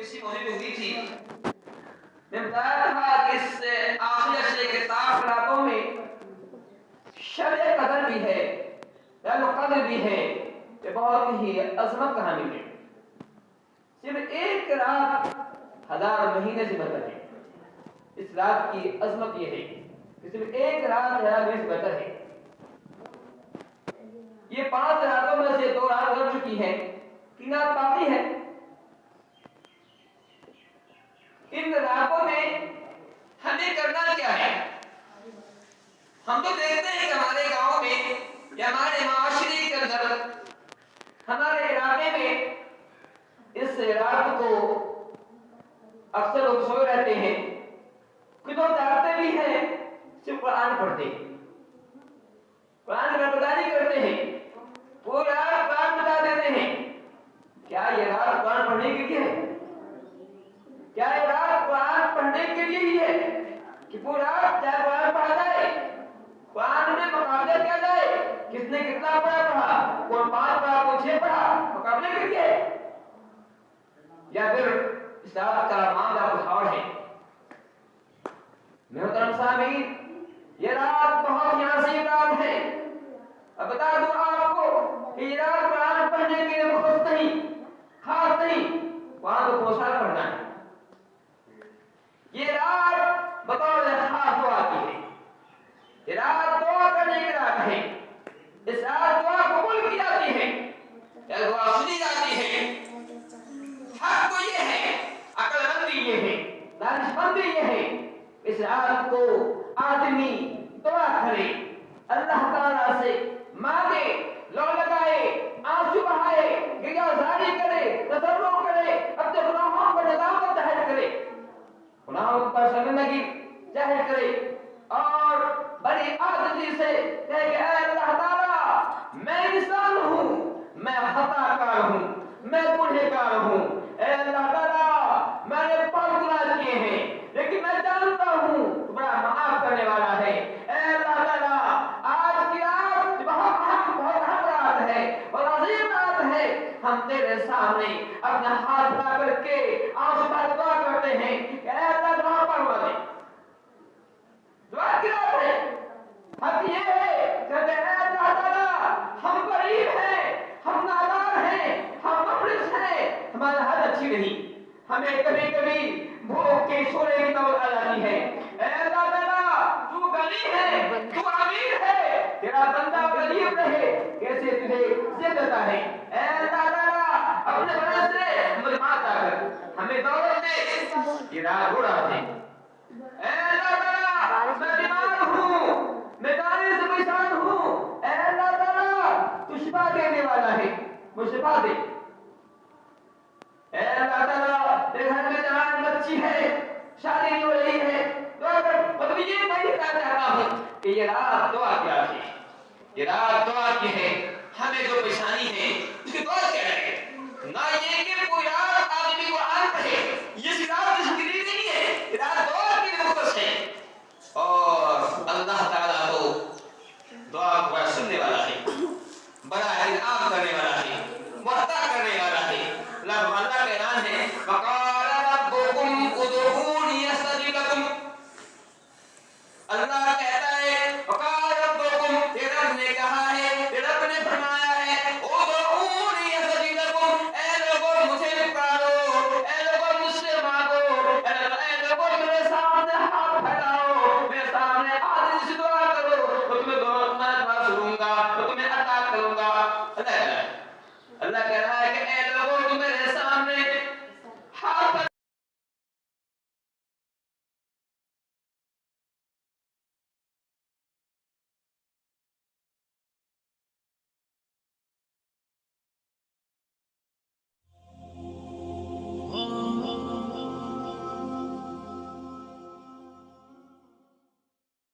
کسی مہم میں ہوئی تھی، میں بتایا تھا کہ اس آخری عشرے کے 7 راتوں میں شب قدر بھی ہے، لیلۃ القدر بھی ہے، یہ بہت ہی عظمت کا حامل ہے۔ صرف ایک رات 1000 مہینے سے بہتر ہے۔ اس رات کی عظمت یہ ہے کہ صرف ایک رات 1000 مہینے سے بہتر ہے۔ یہ 5 راتوں میں سے 2 رات گزر چکی ہیں، 3 رات باقی ہے۔ ان راتوں میں ہمیں کرنا کیا ہے؟ ہم تو دیکھتے ہیں کہ ہمارے گاؤں میں یا ہمارے معاشرے کے اندر، ہمارے علاقے میں اس رات کو اکثر لوگ سوئے رہتے ہیں، کچھ لوگ جاگتے بھی ہیں، صرف قرآن پڑھتے ہیں، قرآن کا بدانی کرتے ہیں، پوری رات قرآن بتا دیتے ہیں۔ کیا یہ رات قرآن پڑھنے کے لیے ہے؟ کیا یہ رات قرآن پڑھنے کے لیے ہی ہے کہ پوری رات چاہے قرآن پڑھا جائے، قرآن میں مقابلہ کیا جائے، کس نے کتنا پڑھا، کون 5 پڑھا، کون 6 پڑھا، مقابلے کے لیے؟ یا پھر اس رات کا معاملہ کچھ اور ہے؟ محترم سامعین، یہ رات بہت ہی عظیم رات ہے۔ اب بتا دوں آپ کو کہ یہ رات قرآن پڑھنے کے لیے مخصوص نہیں، خاص نہیں، قرآن کو پوچھا پڑھنا ہے۔ یہ رات بطور خاص دعا کی ہے، یہ رات دعا کرنے کی رات ہے۔ اس رات دعا قبول کی جاتی ہے، یا دعا سنی جاتی ہے۔ حق تو یہ ہے، عقل مندی یہ ہے، دانش مندی یہ ہے، اس رات کو آدمی دعا کرے، اللہ تعالیٰ سے مانگے، لو لگائے، آنسو بہائے، گریہ زاری کرے، تضرع کرے، اپنے گناہوں پر ندامت ظاہر کرے، گناہوں پر شرمندگی ظاہر کرے، اور بڑی عاجزی سے کہے کہ اے اللہ تعالیٰ، میں انسان ہوں، میں خطا کار ہوں، میں گنہگار کار ہوں، اے اللہ تعالیٰ میں نے بہت گناہ کیے ہیں، لیکن میں جانتا ہوں تو بڑا معاف کرنے والا ہے۔ اے اللہ تعالیٰ، آج کی رات بہت اہم رات ہے اور عظیم رات ہے، ہم تیرے سامنے اپنا ہاتھ بڑھا کر کے آنسو بہا کے دعا کرتے ہیں کہ اے اللہ دعا پڑھوا دے۔ دعا کی رات ہے، حق یہ ہے کہ اے اللہ تعالیٰ ہم غریب ہیں، ہم نادار ہیں، ہم مفلس ہیں، ہماری حالت اچھی نہیں، ہمیں کبھی کبھی بھوک کے سونے کی نوبت آ جاتی ہے۔ اے اللہ تعالیٰ تو غنی ہے، تو امیر ہے، تیرا بندہ غریب رہے کیسے تجھے عزت دیتا ہے۔ اے اللہ تعالیٰ اپنے فضل سے مجھے عطا کر، ہمیں دولت دے، یہ رات گڑا دے۔ اے اللہ تعالیٰ میں بیمار ہوں، میں دانے سے پریشان ہوں، اے اللہ تعالیٰ تو شفا دینے والا ہے، مجھے شفا دے۔ اے اللہ تعالیٰ تیرے گھر میں جوان بچی ہے، شادی نہیں ہو رہی ہے، دعا کر، مطلب یہ میں کہنا چاہتا ہوں کہ یہ رات